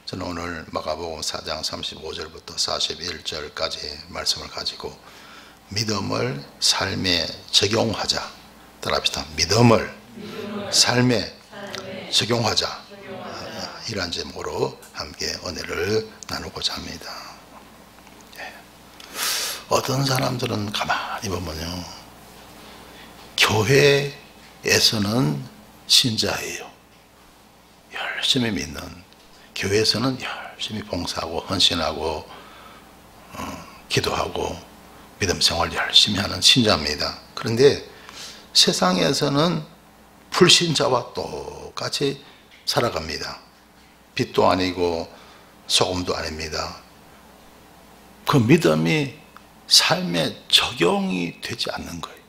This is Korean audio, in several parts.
저는 오늘 마가복음 4장 35절부터 41절까지 말씀을 가지고 믿음을 삶에 적용하자, 따라합시다. 믿음을 삶에 적용하자, 이러한 제목으로 함께 은혜를 나누고자 합니다. 어떤 사람들은 가만히 보면요, 교회에서는 신자예요. 열심히 믿는, 교회에서는 열심히 봉사하고 헌신하고 기도하고 믿음 생활 열심히 하는 신자입니다. 그런데 세상에서는 불신자와 똑같이 살아갑니다. 빛도 아니고 소금도 아닙니다. 그 믿음이 삶에 적용이 되지 않는 거예요.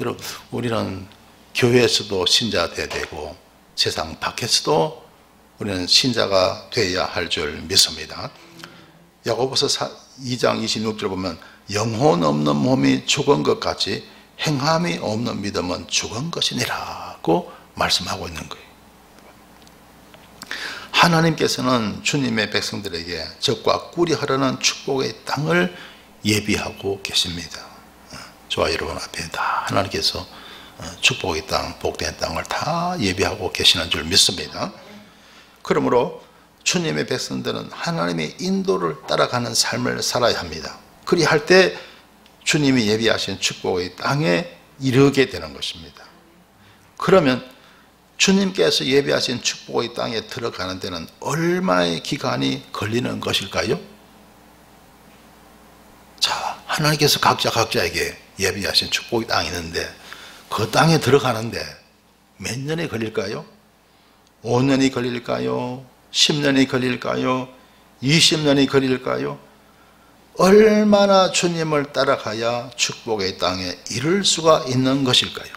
여러분, 우리는 교회에서도 신자가 되어야 되고 세상 밖에서도 우리는 신자가 되어야 할 줄 믿습니다. 야고보서 2장 26절 보면 영혼 없는 몸이 죽은 것 같이 행함이 없는 믿음은 죽은 것이니라고 말씀하고 있는 거예요. 하나님께서는 주님의 백성들에게 적과 꿀이 흐르는 축복의 땅을 예비하고 계십니다. 저와 여러분 앞에 다 하나님께서 축복의 땅, 복된 땅을 다 예비하고 계시는 줄 믿습니다. 그러므로 주님의 백성들은 하나님의 인도를 따라가는 삶을 살아야 합니다. 그리할 때 주님이 예비하신 축복의 땅에 이르게 되는 것입니다. 그러면 주님께서 예비하신 축복의 땅에 들어가는 데는 얼마의 기간이 걸리는 것일까요? 자, 하나님께서 각자에게 예비하신 축복의 땅이 있는데 그 땅에 들어가는데 몇 년이 걸릴까요? 5년이 걸릴까요? 10년이 걸릴까요? 20년이 걸릴까요? 얼마나 주님을 따라가야 축복의 땅에 이를 수가 있는 것일까요?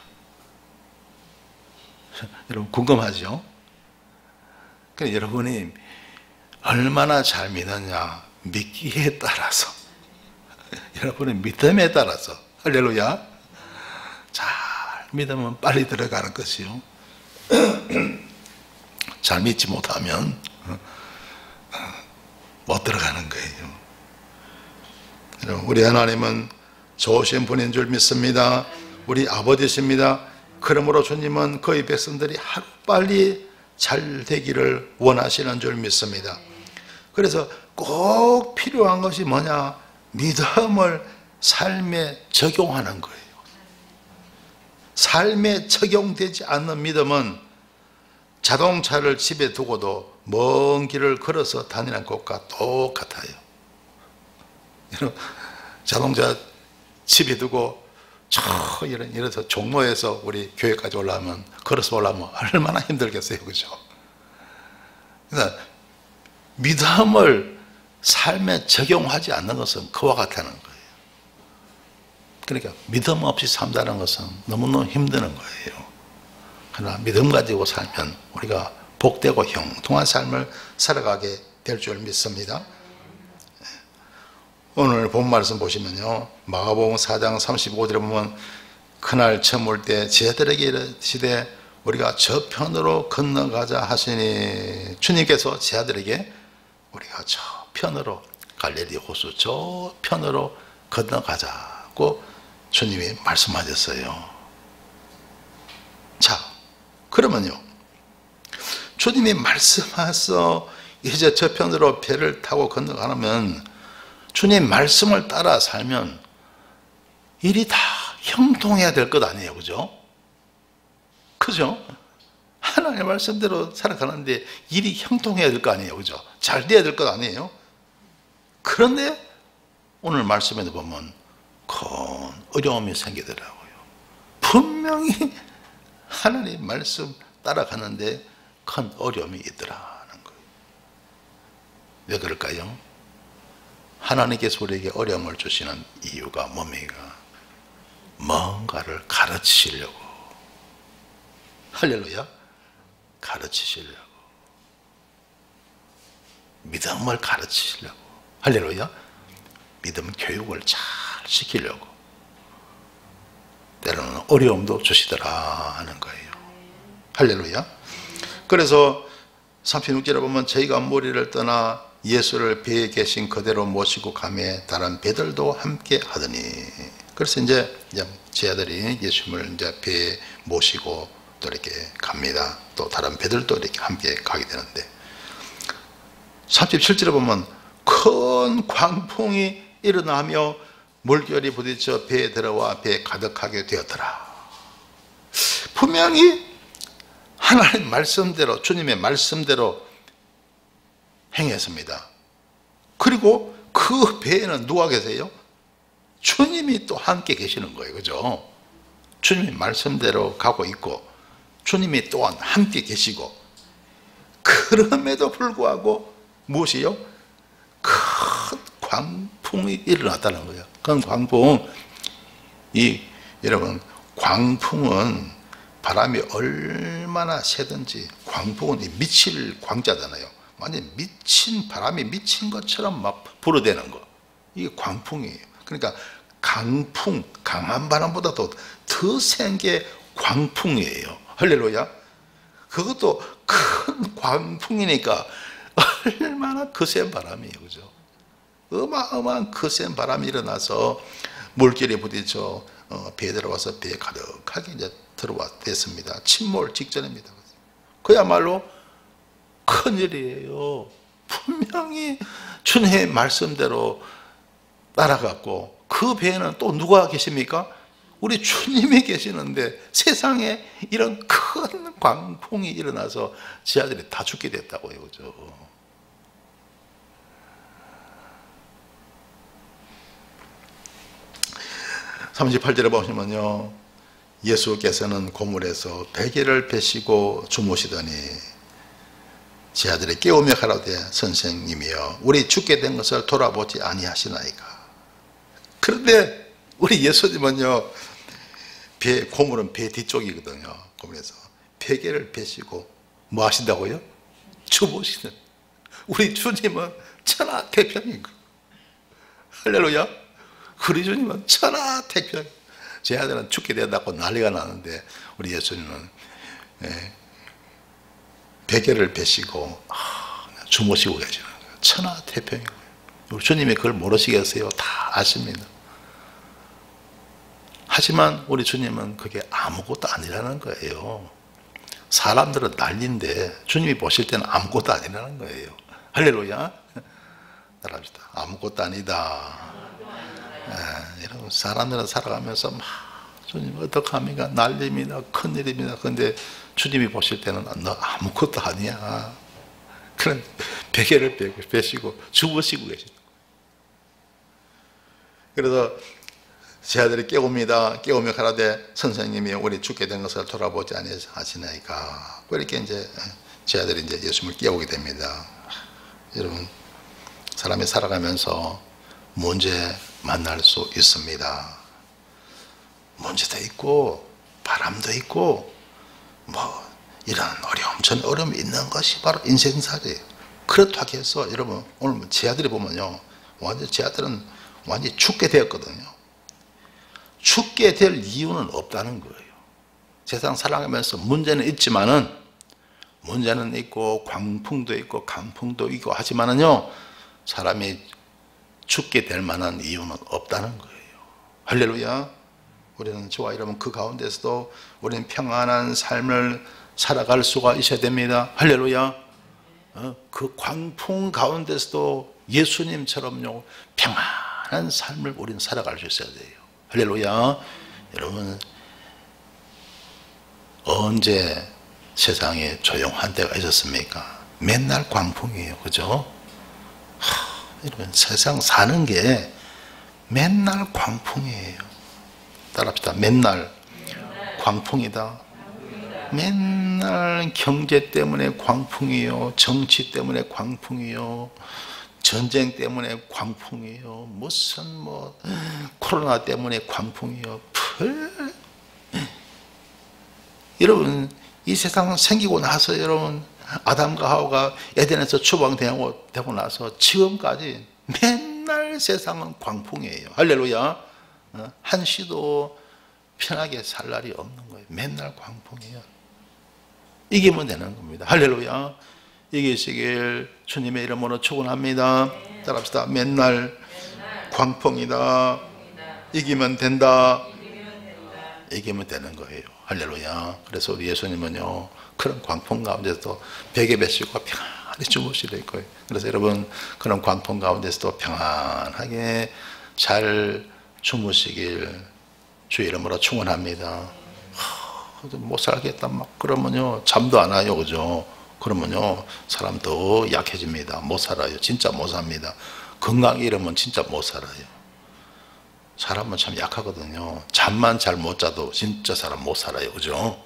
여러분 궁금하죠? 그러니까 여러분이 얼마나 잘 믿느냐, 믿기에 따라서, 여러분의 믿음에 따라서, 할렐루야, 잘 믿으면 빨리 들어가는 것이요, 잘 믿지 못하면 못 들어가는 거예요. 여러분, 우리 하나님은 좋으신 분인 줄 믿습니다. 우리 아버지십니다. 그러므로 주님은 그의 백성들이 하루빨리 잘 되기를 원하시는 줄 믿습니다. 그래서 꼭 필요한 것이 뭐냐? 믿음을 삶에 적용하는 거예요. 삶에 적용되지 않는 믿음은 자동차를 집에 두고도 먼 길을 걸어서 다니는 것과 똑같아요. 자동차 집에 두고 이래서 종로에서 우리 교회까지 올라오면, 걸어서 올라오면 얼마나 힘들겠어요, 그죠? 그러니까 믿음을 삶에 적용하지 않는 것은 그와 같다는 거예요. 그러니까 믿음 없이 산다는 것은 너무너무 힘드는 거예요. 그러나 믿음 가지고 살면 우리가 복되고 형통한 삶을 살아가게 될 줄 믿습니다. 오늘 본 말씀 보시면요, 마가복음 4장 35절에 보면 그날 처음 올 때 제자들에게 이르시되 우리가 저편으로 건너가자 하시니, 주님께서 제자들에게 우리가 저편으로, 갈릴리 호수 저편으로 건너가자고 주님이 말씀하셨어요. 자, 그러면요, 주님이 말씀하셔서 이제 저편으로 배를 타고 건너가면 주님 말씀을 따라 살면 일이 다 형통해야 될 것 아니에요, 그죠? 그죠? 하나님의 말씀대로 살아가는데 일이 형통해야 될 거 아니에요, 그죠? 잘 돼야 될 것 아니에요? 그런데 오늘 말씀에도 보면 큰 어려움이 생기더라고요. 분명히 하나님 말씀 따라가는데 큰 어려움이 있더라는 거예요. 왜 그럴까요? 하나님께서 우리에게 어려움을 주시는 이유가 뭡니까? 뭔가를 가르치시려고, 할렐루야, 가르치시려고, 믿음을 가르치시려고, 할렐루야, 믿음 교육을 잘 시키려고 때로는 어려움도 주시더라 하는 거예요. 할렐루야. 그래서 36절에 보면 저희가 무리를 떠나 예수를 배에 계신 그대로 모시고 가매 다른 배들도 함께 하더니, 그래서 이제 제 아들이 예수님을 이제 배에 모시고 또 이렇게 갑니다. 또 다른 배들도 이렇게 함께 가게 되는데 37절에 보면 큰 광풍이 일어나며 물결이 부딪혀 배에 들어와 배에 가득하게 되었더라. 분명히 하나님 말씀대로, 주님의 말씀대로 행했습니다. 그리고 그 배에는 누가 계세요? 주님이 또 함께 계시는 거예요. 그죠? 주님의 말씀대로 가고 있고 주님이 또한 함께 계시고, 그럼에도 불구하고 무엇이요? 큰 광풍이 일어났다는 거예요. 그 광풍, 여러분, 광풍은 바람이 얼마나 세든지 광풍은 미칠 광자잖아요. 완전 미친, 바람이 미친 것처럼 막 불어대는 거, 이게 광풍이에요. 그러니까 강풍, 강한 바람보다도 더 센 게 광풍이에요. 할렐루야. 그것도 큰 광풍이니까 얼마나 거센 바람이에요. 그죠? 어마어마한 거센 바람이 일어나서 물결이 부딪혀 배에 들어와서 배에 가득하게 이제 됐습니다. 침몰 직전입니다. 그야말로 큰일이에요. 분명히 주님의 말씀대로 따라갔고, 그 배에는 또 누가 계십니까? 우리 주님이 계시는데 세상에 이런 큰 광풍이 일어나서 제 아들이 다 죽게 됐다고요. 그죠? (38절에) 보시면요, 예수께서는 고물에서 베개를 베시고 주무시더니 제 아들이 깨우며 가라되 선생님이여 우리 죽게 된 것을 돌아보지 아니하시나이까. 그런데 우리 예수님은요, 고물은 배 뒤쪽이거든요. 고물에서 베개를 베시고 뭐 하신다고요? 주무시는. 우리 주님은 천하태평인 거예요. 할렐루야. 우리 주님은 천하태평. 제 아들은 죽게 된다고 난리가 나는데 우리 예수님은 베개를 베시고 주무시고 계시는 거예요. 천하태평인 거예요. 우리 주님이 그걸 모르시겠어요? 다 아십니다. 하지만 우리 주님은 그게 아무것도 아니라는 거예요. 사람들은 난리인데 주님이 보실 때는 아무것도 아니라는 거예요. 할렐루야. 따라합시다. 아무것도 아니다. 여러분, 사람들은 살아가면서 막 주님 어떡합니까? 난리입니다. 큰일입니다. 그런데 주님이 보실 때는 너 아무것도 아니야. 그런 베개를 베시고 주무시고 계시다. 그래서 제 아들이 깨웁니다. 깨우며 가라되 선생님이 우리 죽게 된 것을 돌아보지 아니하시나이까. 이렇게 이제 제 아들이 이제 예수님을 깨우게 됩니다. 여러분, 사람이 살아가면서 문제 만날 수 있습니다. 문제도 있고 바람도 있고 뭐 이런 어려움, 전 어려움이 있는 것이 바로 인생살이에요. 그렇다고 해서 여러분, 오늘 제 아들이 보면요, 완전 제 아들은 완전히 죽게 되었거든요. 죽게 될 이유는 없다는 거예요. 세상 살아가면서 문제는 있지만은, 문제는 있고 광풍도 있고 강풍도 있고 하지만은요, 사람이 죽게 될 만한 이유는 없다는 거예요. 할렐루야. 우리는 저와 여러분 그 가운데서도 우리는 평안한 삶을 살아갈 수가 있어야 됩니다. 할렐루야. 그 광풍 가운데서도 예수님처럼요, 평안한 삶을 우리는 살아갈 수 있어야 돼요. 할렐루야. 여러분, 언제 세상에 조용한 때가 있었습니까? 맨날 광풍이에요. 그죠? 여러분, 세상 사는 게 맨날 광풍이에요. 따라합시다. 맨날 광풍이다. 맨날 경제 때문에 광풍이요, 정치 때문에 광풍이요, 전쟁 때문에 광풍이요, 무슨 코로나 때문에 광풍이요. 여러분, 이 세상 생기고 나서 여러분, 아담과 하와가 에덴에서 추방되고 나서 지금까지 맨날 세상은 광풍이에요. 할렐루야. 한시도 편하게 살 날이 없는 거예요. 맨날 광풍이에요. 이기면 되는 겁니다. 할렐루야. 이기시길 주님의 이름으로 축원합니다. 따라합시다. 맨날 광풍이다. 이기면 된다. 이기면 되는 거예요. 할렐루야. 그래서 우리 예수님은요, 그런 광풍 가운데서도 베개 베시고 평안히 주무실 거예요. 그래서 여러분, 그런 광풍 가운데서도 평안하게 잘 주무시길 주 이름으로 축원합니다. 못 살겠다 막 그러면요, 잠도 안 와요. 그죠? 그러면요, 사람 더 약해집니다. 못 살아요. 진짜 못 삽니다. 건강 잃으면 진짜 못 살아요. 사람은 참 약하거든요. 잠만 잘 못 자도 진짜 사람 못 살아요. 그죠?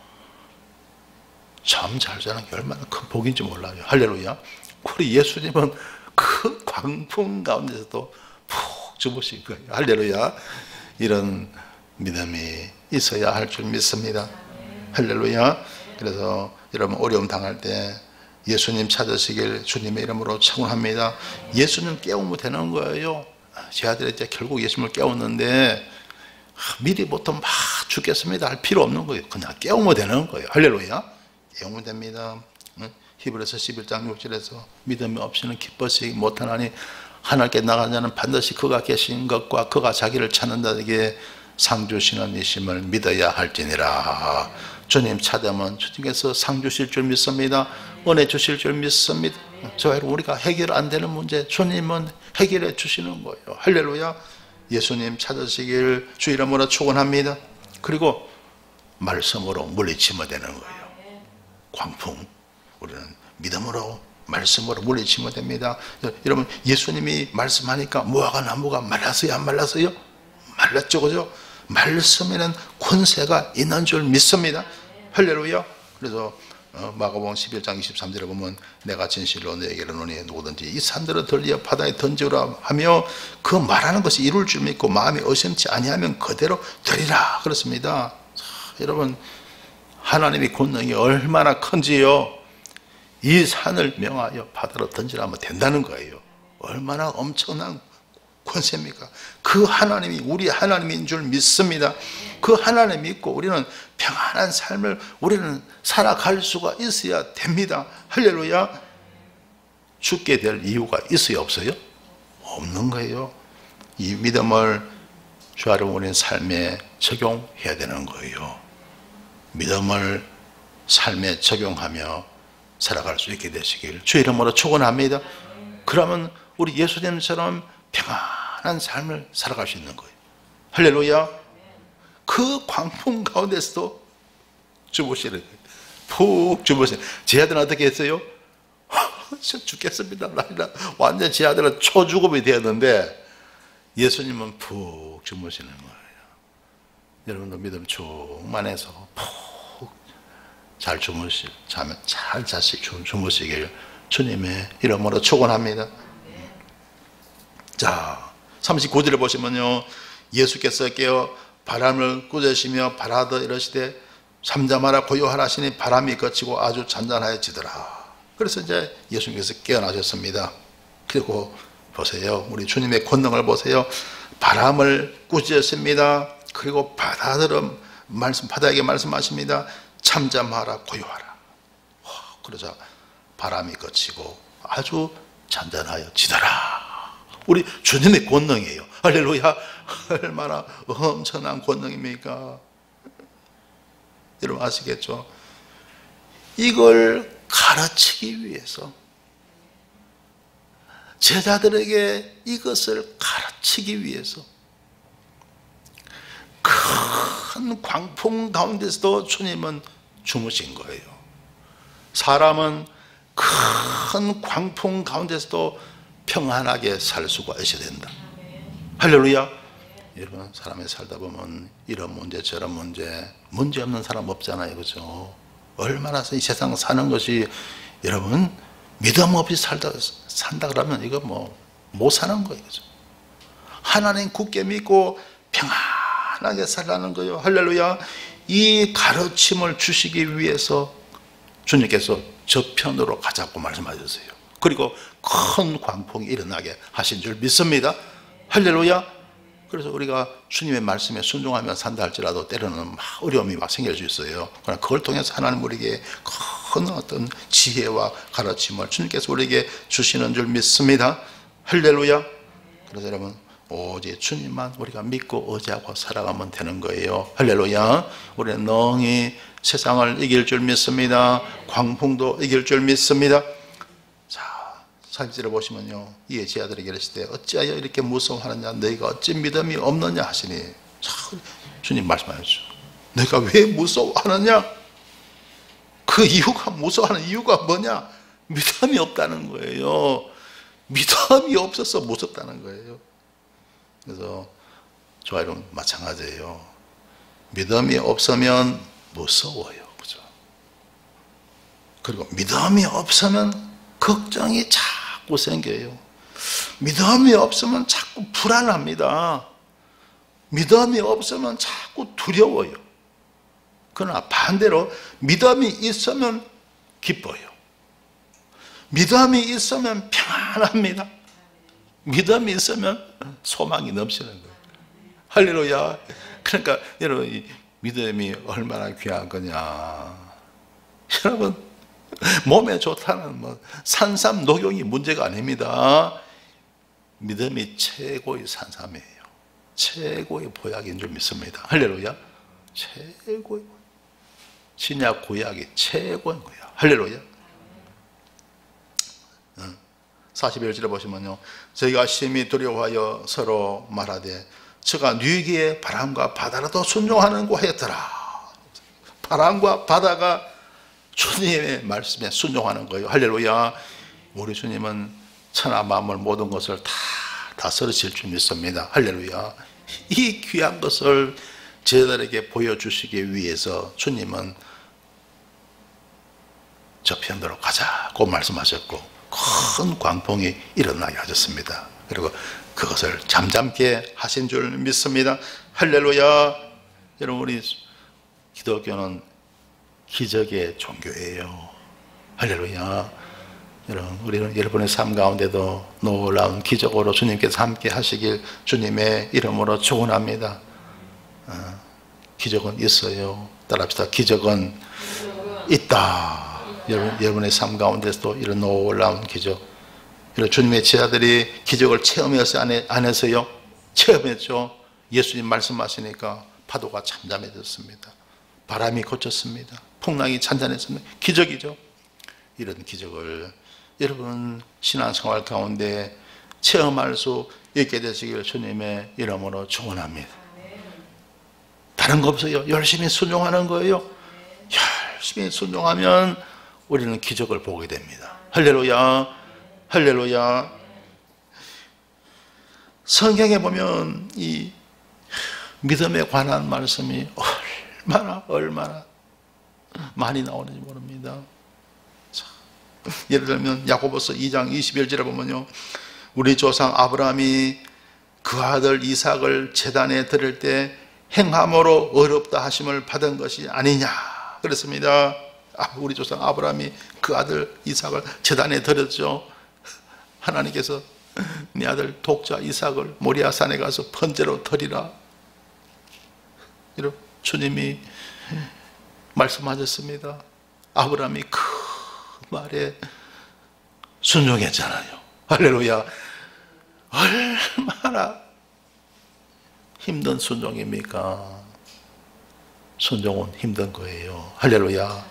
잠 잘 자는 게 얼마나 큰 복인지 몰라요. 할렐루야. 우리 예수님은 그 광풍 가운데서도 푹 주무신 거예요. 할렐루야. 이런 믿음이 있어야 할 줄 믿습니다. 할렐루야. 그래서 여러분 어려움 당할 때 예수님 찾으시길 주님의 이름으로 축원합니다. 예수님 깨우면 되는 거예요. 제 아들이 이제 결국 예수님을 깨웠는데 미리부터 막 죽겠습니다 할 필요 없는 거예요. 그냥 깨우면 되는 거예요. 할렐루야. 깨우면 됩니다. 히브리서 11장 6절에서 믿음이 없이는 기뻐하지 못하나니 하나님께 나간 자는 반드시 그가 계신 것과 그가 자기를 찾는다에게 상 주시는 이심을 믿어야 할지니라. 주님 찾으면 주님께서 상 주실 줄 믿습니다. 은혜 주실 줄 믿습니다. 저 여러분, 우리가 해결 안 되는 문제 주님은 해결해 주시는 거예요. 할렐루야. 예수님 찾으시길 주 이름으로 축원합니다. 그리고 말씀으로 물리치면 되는 거예요. 광풍, 우리는 믿음으로 말씀으로 물리치면 됩니다. 여러분, 예수님이 말씀하니까 무화과 나무가 말랐어요? 안 말랐어요? 말랐죠. 그죠? 말씀에는 권세가 있는 줄 믿습니다. 할렐루야. 그래서 마가복음 11장 23절에 보면 내가 진실로 너에게 이르노니 누구든지 이 산들을 들리어 바다에 던지라 하며 그 말하는 것이 이룰 줄 믿고 마음이 의심치 아니하면 그대로 되리라 그렇습니다. 자, 여러분, 하나님의 권능이 얼마나 큰지요. 이 산을 명하여 바다로 던지라면 된다는 거예요. 얼마나 엄청난 권세입니까? 그 하나님이 우리 하나님인 줄 믿습니다. 그 하나님 믿고 우리는 평안한 삶을 우리는 살아갈 수가 있어야 됩니다. 할렐루야. 죽게 될 이유가 있어요? 없어요? 없는 거예요. 이 믿음을 주 여러분, 우리는 삶에 적용해야 되는 거예요. 믿음을 삶에 적용하며 살아갈 수 있게 되시길 주 이름으로 축원합니다. 그러면 우리 예수님처럼 평안한 삶을 살아갈 수 있는 거예요. 할렐루야. 그 광풍 가운데서도 주무시는 거예요. 푹 주무시는. 제 아들은 어떻게 했어요? 죽겠습니다. 완전 제 아들은 초죽음이 되었는데 예수님은 푹 주무시는 거예요. 여러분도 믿음 충만해서 푹 잘 주무실, 자면 잘 주무시길 주님의 이름으로 축원합니다. 자, 39절에 보시면요, 예수께서 깨어 바람을 꾸짖으시며 바라더 이러시되 잠잠하라 고요하라 하시니 바람이 그치고 아주 잔잔하여지더라. 그래서 이제 예수님께서 깨어나셨습니다. 그리고 보세요, 우리 주님의 권능을 보세요. 바람을 꾸짖으십니다. 그리고 바다에게 말씀하십니다. 잠잠하라 고요하라. 그러자 바람이 그치고 아주 잔잔하여지더라. 우리 주님의 권능이에요. 할렐루야. 얼마나 엄청난 권능입니까? 여러분 아시겠죠? 이걸 가르치기 위해서, 제자들에게 이것을 가르치기 위해서 큰 광풍 가운데서도 주님은 주무신 거예요. 사람은 큰 광풍 가운데서도 평안하게 살 수가 있어야 된다. 할렐루야. 여러분, 사람이 살다 보면 이런 문제 저런 문제 없는 사람 없잖아요. 그죠? 얼마나 이 세상 사는 것이, 여러분, 믿음 없이 산다 그러면 이거 못 사는 거예요. 그죠? 하나님 굳게 믿고 평안하게 살라는 거예요. 할렐루야. 이 가르침을 주시기 위해서 주님께서 저편으로 가자고 말씀하셨어요. 그리고 큰 광풍이 일어나게 하신 줄 믿습니다. 할렐루야. 그래서 우리가 주님의 말씀에 순종하며 산다 할지라도 때로는 어려움이 막 생길 수 있어요. 그러나 그걸 통해서 하나님 우리에게 큰 어떤 지혜와 가르침을 주님께서 우리에게 주시는 줄 믿습니다. 할렐루야. 그래서 여러분 오직 주님만 우리가 믿고 의지하고 살아가면 되는 거예요. 할렐루야. 우리는 능히 세상을 이길 줄 믿습니다. 광풍도 이길 줄 믿습니다. 자, 사진을 보시면요, 이에 제 아들에게 이르시되 어찌하여 이렇게 무서워하느냐, 너희가 어찌 믿음이 없느냐 하시니, 자, 주님 말씀하셨죠. 너희가 왜 무서워하느냐? 그 이유가, 무서워하는 이유가 뭐냐? 믿음이 없다는 거예요. 믿음이 없어서 무섭다는 거예요. 그래서 저와 여러분 마찬가지예요. 믿음이 없으면 무서워요. 그죠? 그리고 믿음이 없으면 걱정이 자꾸 생겨요. 믿음이 없으면 자꾸 불안합니다. 믿음이 없으면 자꾸 두려워요. 그러나 반대로 믿음이 있으면 기뻐요. 믿음이 있으면 평안합니다. 믿음이 있으면 소망이 넘치는 거예요. 할렐루야. 그러니까 여러분, 이 믿음이 얼마나 귀한 거냐. 여러분, 몸에 좋다는 뭐 산삼 녹용이 문제가 아닙니다. 믿음이 최고의 산삼이에요. 최고의 보약인 줄 믿습니다. 할렐루야. 최고의, 신약 구약이 최고인 거예요. 할렐루야. 41절에 보시면요, 저희가 심히 두려워하여 서로 말하되 저가 누이기에 바람과 바다라도 순종하는고 하였더라. 바람과 바다가 주님의 말씀에 순종하는 거예요. 할렐루야. 우리 주님은 천하 만물 모든 것을 다 다스리실 줄 믿습니다. 할렐루야. 이 귀한 것을 제자들에게 보여주시기 위해서 주님은 저편으로 가자고 말씀하셨고 큰 광풍이 일어나게 하셨습니다. 그리고 그것을 잠잠케 하신 줄 믿습니다. 할렐루야. 여러분, 우리 기독교는 기적의 종교예요. 할렐루야. 여러분, 우리는 여러분의 삶 가운데도 놀라운 기적으로 주님께서 함께 하시길 주님의 이름으로 축원합니다. 기적은 있어요. 따라합시다. 기적은 있다. 여러분의 삶 가운데서도 이런 놀라운 기적, 이런 주님의 제자들이 기적을 체험했어요? 안 했어요? 체험했죠. 예수님 말씀하시니까 파도가 잠잠해졌습니다. 바람이 그쳤습니다. 풍랑이 잔잔했습니다. 기적이죠. 이런 기적을 여러분 신앙생활 가운데 체험할 수 있게 되시길 주님의 이름으로 축원합니다. 다른 거 없어요. 열심히 순종하는 거예요. 열심히 순종하면 우리는 기적을 보게 됩니다. 할렐루야. 할렐루야. 성경에 보면 이 믿음에 관한 말씀이 얼마나 많이 나오는지 모릅니다. 자, 예를 들면 야고보서 2장 21절에 보면요, 우리 조상 아브라함이 그 아들 이삭을 제단에 드릴 때 행함으로 어렵다 하심을 받은 것이 아니냐 그랬습니다. 우리 조상 아브라함이 그 아들 이삭을 제단에 드렸죠. 하나님께서 네 아들 독자 이삭을 모리아산에 가서 번제로 드리라, 이렇게 주님이 말씀하셨습니다. 아브라함이 그 말에 순종했잖아요. 할렐루야. 얼마나 힘든 순종입니까? 순종은 힘든 거예요. 할렐루야.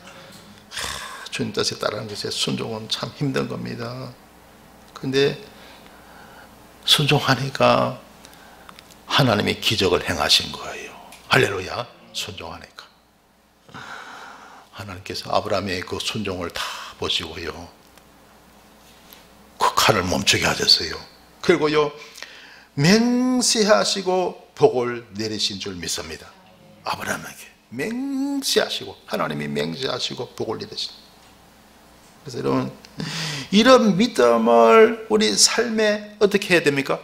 주님 뜻에 따르는 것에 순종은 참 힘든 겁니다. 근데 순종하니까 하나님이 기적을 행하신 거예요. 할렐루야. 순종하니까 하나님께서 아브라함의 그 순종을 다 보시고요, 그 칼을 멈추게 하셨어요. 그리고요, 맹세하시고 복을 내리신 줄 믿습니다. 아브라함에게 맹세하시고, 하나님이 맹세하시고 복을 내리신. 그래서 여러분, 이런 믿음을 우리 삶에 어떻게 해야 됩니까?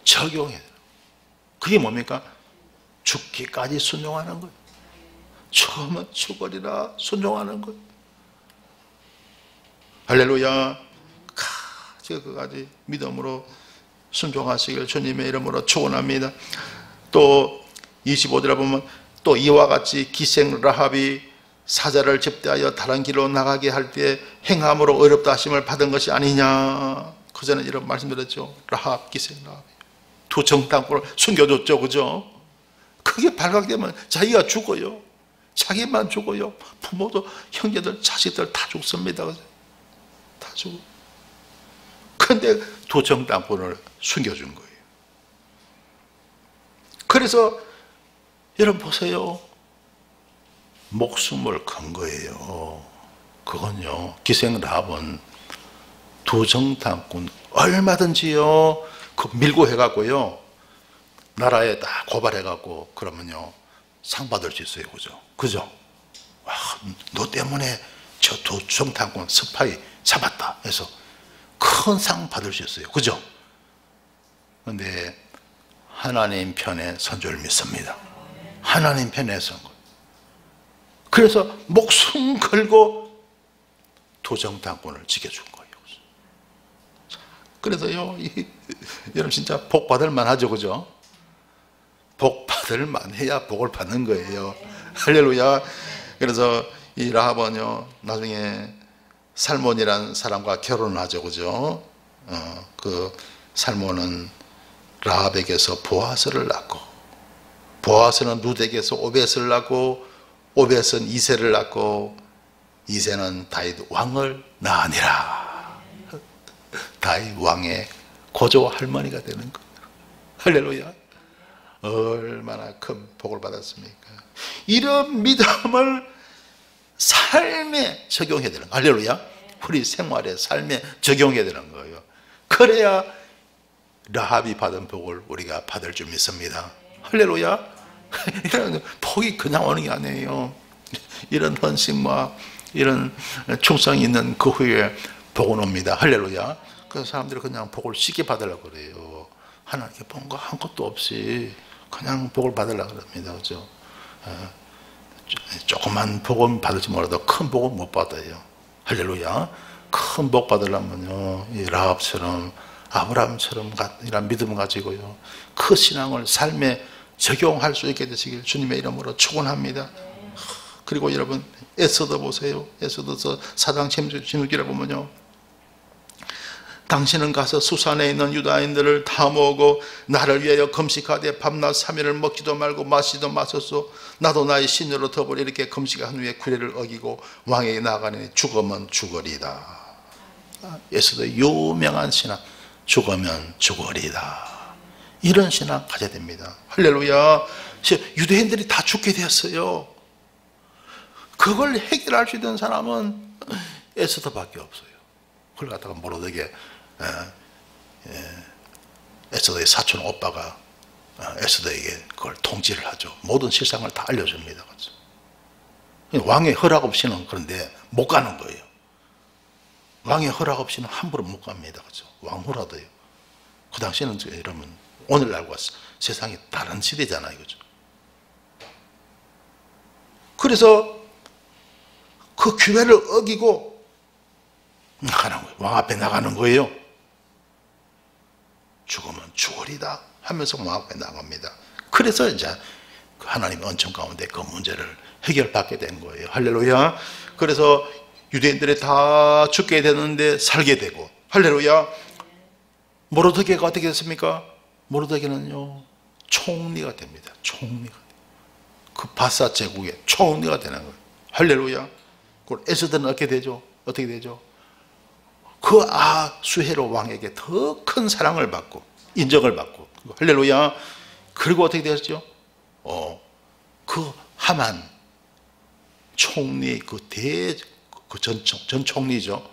적용해야 돼요. 그게 뭡니까? 죽기까지 순종하는 거예요. 죽으면 죽으리라 순종하는 거예요. 할렐루야. 그까지 믿음으로 순종하시길 주님의 이름으로 축원합니다. 또 25절에 보면 또 이와 같이 기생 라합이 사자를 접대하여 다른 길로 나가게 할 때 행함으로 어렵다 하심을 받은 것이 아니냐. 그전에 이런 말씀드렸죠. 라합, 기생 라합. 두 정탐꾼을 숨겨줬죠. 그죠? 그게 발각되면 자기가 죽어요. 자기만 죽어요. 부모도, 형제들, 자식들 다 죽습니다. 다 죽어. 그런데 두 정탐꾼을 숨겨준 거예요. 그래서 여러분 보세요. 목숨을 건 거예요. 그건요, 기생 라합은 두 정탐꾼 얼마든지요 그 밀고 해갖고요 나라에 다 고발해갖고 그러면요 상 받을 수 있어요. 그죠? 와, 너 때문에 저 두 정탐꾼 스파이 잡았다 해서 큰 상 받을 수 있어요. 그죠? 그런데 하나님 편에 선 줄 믿습니다. 하나님 편에 선 거예요. 그래서 목숨 걸고 두 정탐꾼을 지켜준 거예요. 그래서요, 여러분 진짜 복 받을 만하죠. 그죠? 복 받을 만해야 복을 받는 거예요. 할렐루야. 그래서 이 라합은요 나중에 살몬이라는 사람과 결혼을 하죠. 그죠? 그 살몬은 라합에게서 보아스를 낳고, 보아스는 룻에게서 오벳을 낳고, 오벳은 이새를 낳고, 이새는 다윗 왕을 낳으니라. 다윗 왕의 고조 할머니가 되는 거예요. 할렐루야. 얼마나 큰 복을 받았습니까? 이런 믿음을 삶에 적용해야 되는 거예요. 할렐루야. 우리 생활에 삶에 적용해야 되는 거예요. 그래야 라합이 받은 복을 우리가 받을 줄 믿습니다. 할렐루야. 이런 복이 그냥 오는 게 아니에요. 이런 헌신과 이런 충성이 있는 그 후에 복은 옵니다. 할렐루야. 그래서 사람들이 그냥 복을 쉽게 받으려고 그래요. 하나님께 본 거 한 것도 없이 그냥 복을 받으려고 합니다. 그죠? 조그만 복은 받을지 몰라도 큰 복은 못 받아요. 할렐루야. 큰 복 받으려면요 이 라합처럼 아브라함처럼 이런 믿음을 가지고요 그 신앙을 삶에 적용할 수 있게 되시길 주님의 이름으로 축원합니다. 그리고 여러분 에스더 보세요. 에스더서 4장 16절에 보면요 당신은 가서 수산에 있는 유다인들을 다 모으고 나를 위하여 금식하되 밤낮 3일을 먹지도 말고 마시지도 마소서. 나도 나의 신으로 더불어 이렇게 금식한 후에 규례를 어기고 왕에게 나아가니 죽으면 죽으리다. 에스더의 유명한 신앙, 죽으면 죽으리다. 이런 신앙 가져야 됩니다. 할렐루야. 유대인들이 다 죽게 되었어요. 그걸 해결할 수 있는 사람은 에스더밖에 없어요. 그걸 갖다가 모르게 에스더의 사촌 오빠가 에스더에게 그걸 통지를 하죠. 모든 실상을 다 알려줍니다. 왕의 허락 없이는 그런데 못 가는 거예요. 왕의 허락 없이는 함부로 못 갑니다. 그죠? 왕후라도요. 그 당시에는 이러면 오늘날과 세상이 다른 시대잖아요. 그죠? 그래서 그 규례를 어기고 나가는 거예요. 왕 앞에 나가는 거예요. 죽으면 죽으리다 하면서 왕 앞에 나갑니다. 그래서 이제 하나님의 은총 가운데 그 문제를 해결받게 된 거예요. 할렐루야. 그래서 유대인들이 다 죽게 되는데 살게 되고, 할렐루야. 모르드게가 어떻게 됐습니까? 모르드게는요 총리가 됩니다. 총리가. 그 바사 제국의 총리가 되는 거예요. 할렐루야. 그걸 에스더는 어떻게 되죠? 어떻게 되죠? 그 아수헤로 왕에게 더 큰 사랑을 받고 인정을 받고, 할렐루야. 그리고 어떻게 되었죠? 그 하만 총리 전 총리죠.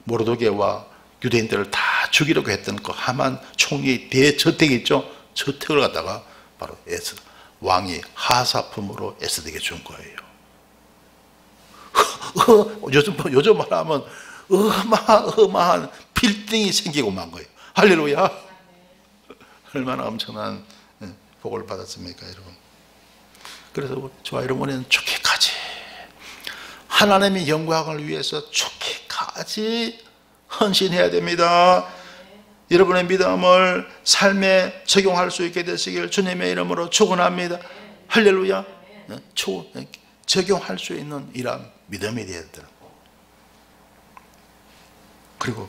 모르드게와 유대인들을 다 죽이려고 했던 그 하만 총리의 대저택이 있죠. 저택을 갖다가 바로 에스더 왕이 하사품으로 에스더에게 준 거예요. 요즘 말하면 어마어마한 빌딩이 생기고 만 거예요. 할렐루야. 얼마나 엄청난 복을 받았습니까, 여러분. 그래서 저와 여러분은 죽기까지 하나님의 영광을 위해서 죽기까지 헌신해야 됩니다. 여러분의 믿음을 삶에 적용할 수 있게 되시길 주님의 이름으로 축원합니다. 할렐루야. 적용할 수 있는 이러한 믿음이 되어야 되더라고요. 그리고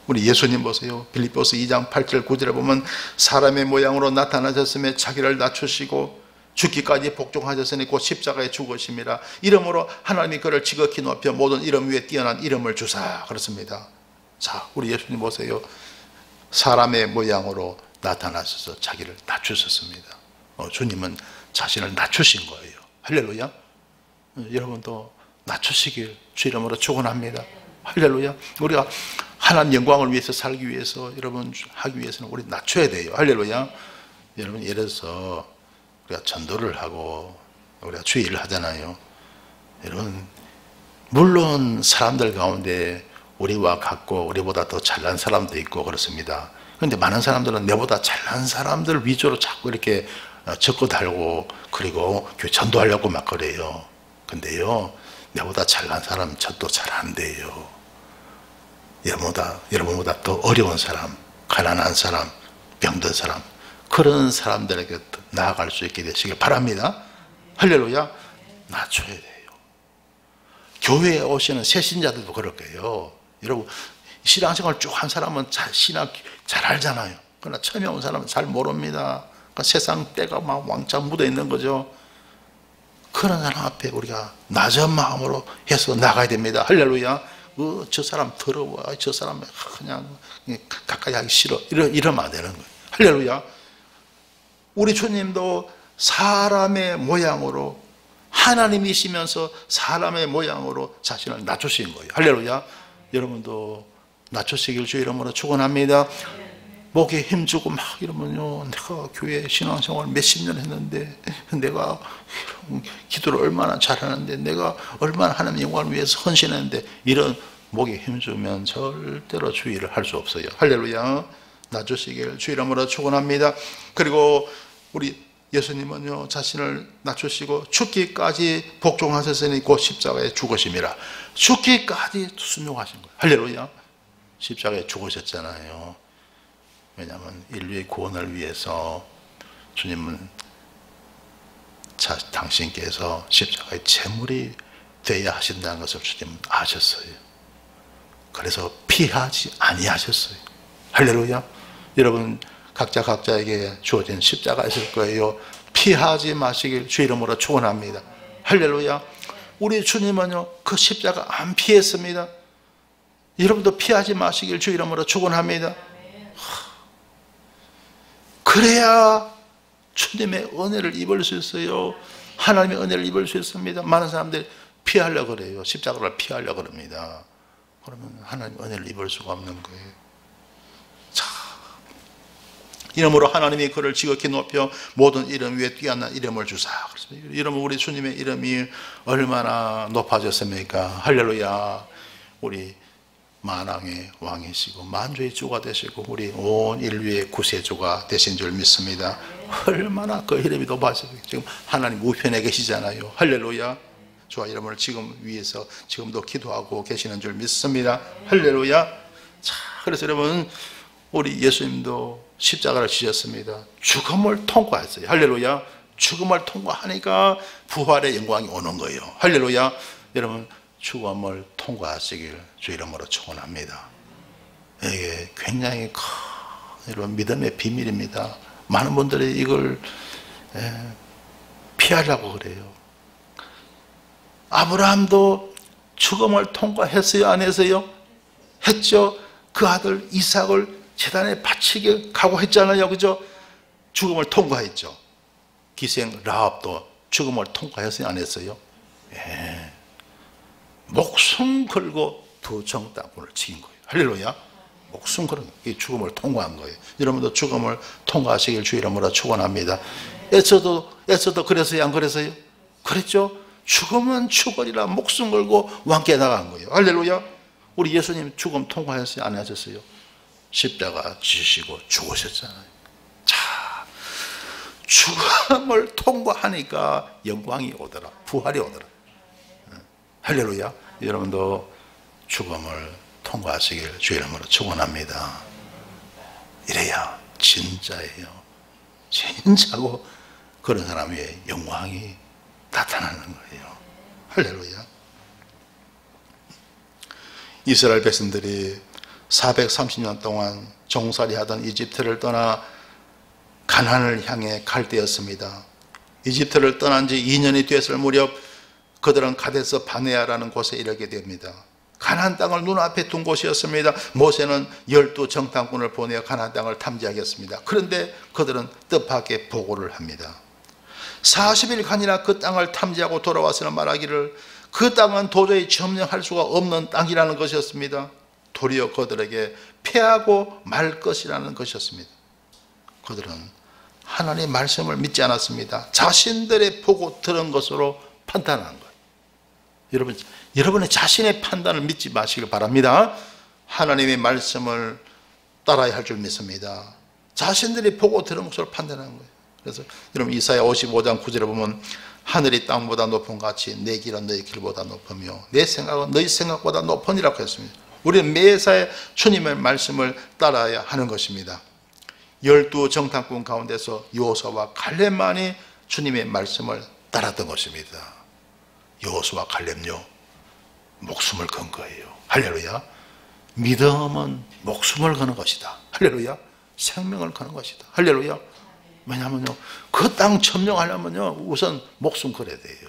우리 예수님 보세요. 빌립보서 2장 8절 9절에 보면 사람의 모양으로 나타나셨으며 자기를 낮추시고 죽기까지 복종하셨으니 곧 십자가에 죽으심이라. 이름으로 하나님이 그를 지극히 높여 모든 이름 위에 뛰어난 이름을 주사. 그렇습니다. 자, 우리 예수님 보세요. 사람의 모양으로 나타나셔서 자기를 낮추셨습니다. 주님은 자신을 낮추신 거예요. 할렐루야. 여러분도 낮추시길 주 이름으로 축원합니다. 할렐루야. 우리가 하나님 영광을 위해서 살기 위해서, 여러분 하기 위해서는 우리 낮춰야 돼요. 할렐루야. 여러분 예를 들어서 우리가 전도를 하고 우리가 주일을 하잖아요. 여러분 물론 사람들 가운데 우리와 같고 우리보다 더 잘난 사람도 있고 그렇습니다. 그런데 많은 사람들은 내보다 잘난 사람들 위주로 자꾸 이렇게 적고 달고 그리고 전도하려고 막 그래요. 근데요, 내보다 잘난 사람 전도 잘 안 돼요. 여러분보다 더 어려운 사람, 가난한 사람, 병든 사람, 그런 사람들에게 나아갈 수 있게 되시길 바랍니다. 할렐루야. 낮춰야 돼요. 교회에 오시는 새신자들도 그럴 거예요. 여러분 신앙생활 쭉 한 사람은 신앙 잘 알잖아요. 그러나 처음에 온 사람은 잘 모릅니다. 그러니까 세상 때가 막 왕창 묻어 있는 거죠. 그런 사람 앞에 우리가 낮은 마음으로 해서 나가야 됩니다. 할렐루야. 저 사람 더러워, 저 사람 그냥 가까이 하기 싫어, 이러면 안 되는 거예요. 할렐루야. 우리 주님도 사람의 모양으로, 하나님이시면서 사람의 모양으로 자신을 낮추신 거예요. 할렐루야. 여러분도 낮추시길 주 이름으로 축원합니다. 목에 힘주고 막 이러면요, 내가 교회 신앙생활 몇십 년 했는데, 내가 기도를 얼마나 잘하는데, 내가 얼마나 하나님 영광을 위해서 헌신했는데, 이런 목에 힘주면 절대로 주의를 할 수 없어요. 할렐루야. 낮추시길 주 이름으로 축원합니다. 그리고 우리 예수님은요, 자신을 낮추시고 죽기까지 복종하셨으니 곧 십자가에 죽으심이라. 죽기까지 순종하신 거예요. 할렐루야. 십자가에 죽으셨잖아요. 왜냐하면 인류의 구원을 위해서 주님은 당신께서 십자가의 제물이 되어야 하신다는 것을 주님은 아셨어요. 그래서 피하지 아니하셨어요. 할렐루야. 여러분 각자에게 주어진 십자가 있을 거예요. 피하지 마시길 주 이름으로 축원합니다. 할렐루야. 우리 주님은요, 그 십자가 안 피했습니다. 여러분도 피하지 마시길 주 이름으로 축원합니다. 그래야 주님의 은혜를 입을 수 있어요. 하나님의 은혜를 입을 수 있습니다. 많은 사람들이 피하려고 그래요. 십자가를 피하려고 합니다. 그러면 하나님의 은혜를 입을 수가 없는 거예요. 자, 이름으로 하나님이 그를 지극히 높여 모든 이름 위에 뛰어난 이름을 주사. 여러분 우리 주님의 이름이 얼마나 높아졌습니까? 할렐루야. 우리 만왕의 왕이시고 만주의 주가 되시고 우리 온 인류의 구세주가 되신 줄 믿습니다. 얼마나 그 이름이 높아지고 지금 하나님 우편에 계시잖아요. 할렐루야. 주와 이름을 지금 위해서 지금도 기도하고 계시는 줄 믿습니다. 할렐루야. 자, 그래서 여러분 우리 예수님도 십자가를 지셨습니다. 죽음을 통과했어요. 할렐루야. 죽음을 통과하니까 부활의 영광이 오는 거예요. 할렐루야. 여러분 죽음을 통과하시길 주 이름으로 축원합니다. 이게 굉장히 큰 믿음의 비밀입니다. 많은 분들이 이걸 피하려고 그래요. 아브라함도 죽음을 통과했어요? 안 했어요? 했죠. 그 아들 이삭을 제단에 바치게 각오했잖아요. 그죠? 죽음을 통과했죠. 기생 라합도 죽음을 통과했어요? 안 했어요? 예. 목숨 걸고 두 정탐꾼을 지킨 거예요. 할렐루야. 목숨 걸고 이 죽음을 통과한 거예요. 여러분도 죽음을 통과하시길 주 이름으로 축원합니다. 에서도 그랬어요? 안 그랬어요? 그랬죠. 죽음은 죽으리라 목숨 걸고 왕께 나간 거예요. 할렐루야. 우리 예수님 죽음 통과했어요? 안 하셨어요? 십자가 지시고 죽으셨잖아요. 자, 죽음을 통과하니까 영광이 오더라. 부활이 오더라. 할렐루야. 여러분도 죽음을 통과하시길 주 이름으로 축원합니다. 이래야 진짜예요. 진짜고 그런 사람 위에 영광이 나타나는 거예요. 할렐루야. 이스라엘 백성들이 430년 동안 종살이 하던 이집트를 떠나 가나안을 향해 갈 때였습니다. 이집트를 떠난 지 2년이 됐을 무렵 그들은 가데스 바네아라는 곳에 이르게 됩니다. 가나안 땅을 눈앞에 둔 곳이었습니다. 모세는 12 정탐꾼을 보내어 가나안 땅을 탐지하겠습니다. 그런데 그들은 뜻밖의 보고를 합니다. 40일간이나 그 땅을 탐지하고 돌아와서는 말하기를 그 땅은 도저히 점령할 수가 없는 땅이라는 것이었습니다. 도리어 그들에게 패하고 말 것이라는 것이었습니다. 그들은 하나님의 말씀을 믿지 않았습니다. 자신들의 보고 들은 것으로 판단한 거예요. 여러분의 자신의 판단을 믿지 마시길 바랍니다. 하나님의 말씀을 따라야 할 줄 믿습니다. 자신들이 보고 들은 것으로 판단한 거예요. 그래서 여러분 이사야 55장 9절에 보면 하늘이 땅보다 높은 같이 내 길은 너희 길보다 높으며 내 생각은 너희 생각보다 높으니라고 했습니다. 우리는 매사에 주님의 말씀을 따라야 하는 것입니다. 12 정탐꾼 가운데서 여호수아와 갈렙만이 주님의 말씀을 따랐던 것입니다. 여호수아와 갈렙요, 목숨을 건 거예요. 할렐루야. 믿음은 목숨을 거는 것이다. 할렐루야. 생명을 거는 것이다. 할렐루야. 왜냐하면요, 그 땅 점령하려면요, 우선 목숨 걸어야 돼요.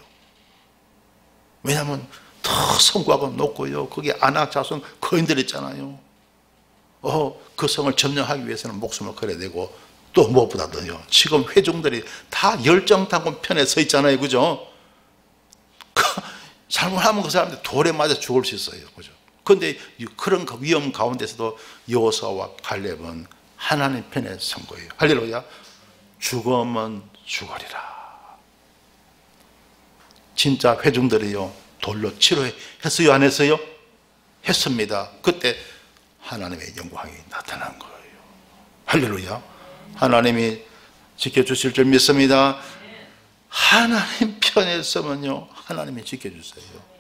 왜냐하면 더 성과가 높고요, 거기 아낙 자손 거인들 있잖아요. 그 성을 점령하기 위해서는 목숨을 걸어야 되고, 또 무엇보다도요, 지금 회중들이 다 열정탐꾼 편에 서 있잖아요, 그죠? 잘못하면 그 사람들 돌에 맞아 죽을 수 있어요, 그죠? 그런데 그런 위험 가운데서도 여호수아와 갈렙은 하나님 편에 선 거예요. 할렐루야. 죽으면 죽으리라. 진짜 회중들이요, 돌로 치료했어요, 안 했어요? 했습니다. 그때 하나님의 영광이 나타난 거예요. 할렐루야. 하나님이 지켜주실 줄 믿습니다. 하나님 편에 서면요, 하나님이 지켜주세요.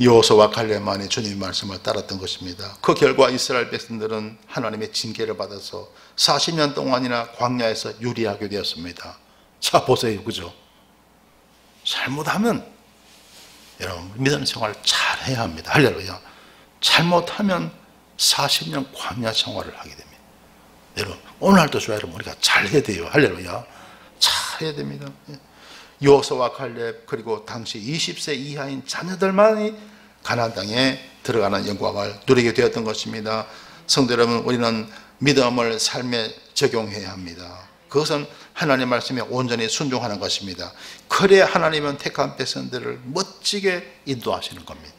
여호수아와 갈렙만이 주님의 말씀을 따랐던 것입니다. 그 결과 이스라엘 백성들은 하나님의 징계를 받아서 40년 동안이나 광야에서 유리하게 되었습니다. 자 보세요, 그죠? 잘못하면 여러분 믿음 생활을 잘 해야 합니다. 할렐루야. 잘못하면 40년 광야 생활을 하게 됩니다. 여러분 오늘날도 좋아요. 여러분 우리가 잘 해야 돼요. 할렐루야. 잘 해야 됩니다. 여호수아와 갈렙 그리고 당시 20세 이하인 자녀들만이 가나안 땅에 들어가는 영광을 누리게 되었던 것입니다. 성도 여러분, 우리는 믿음을 삶에 적용해야 합니다. 그것은 하나님의 말씀에 온전히 순종하는 것입니다. 그래야 하나님은 택한 백성들을 멋지게 인도하시는 겁니다.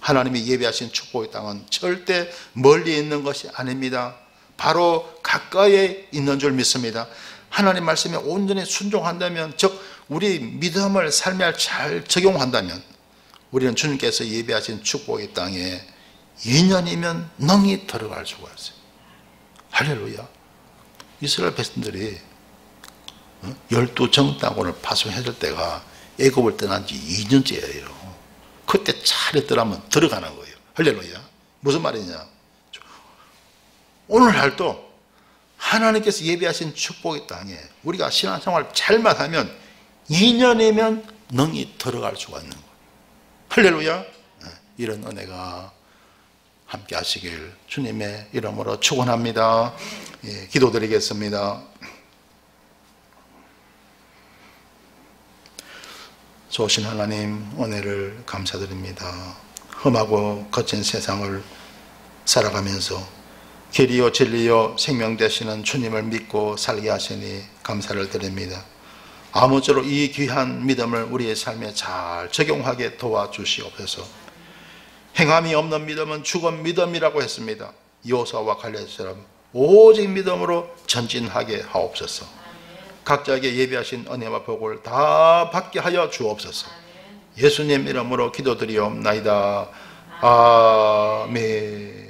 하나님이 예비하신 축복의 땅은 절대 멀리 있는 것이 아닙니다. 바로 가까이에 있는 줄 믿습니다. 하나님 말씀에 온전히 순종한다면, 즉 우리 믿음을 삶에 잘 적용한다면 우리는 주님께서 예비하신 축복의 땅에 2년이면 능히 들어갈 수가 있어요. 할렐루야. 이스라엘 백성들이 12 정탐꾼을 파송했을 때가 애굽을 떠난 지 2년째예요. 그때 잘했더라면 들어가는 거예요. 할렐루야. 무슨 말이냐, 오늘날도 하나님께서 예비하신 축복의 땅에 우리가 신앙생활 잘만 하면 2년이면 능히 들어갈 수가 있는 거예요. 할렐루야. 이런 은혜가 함께 하시길 주님의 이름으로 축원합니다. 기도드리겠습니다. 좋으신 하나님, 은혜를 감사드립니다. 험하고 거친 세상을 살아가면서 길이요 진리요 생명 되시는 주님을 믿고 살게 하시니 감사를 드립니다. 아무쪼록 이 귀한 믿음을 우리의 삶에 잘 적용하게 도와주시옵소서. 행함이 없는 믿음은 죽은 믿음이라고 했습니다. 여호수아와 갈렙처럼 오직 믿음으로 전진하게 하옵소서. 각자에게 예비하신 은혜와 복을 다 받게 하여 주옵소서. 예수님 이름으로 기도드리옵나이다. 아멘.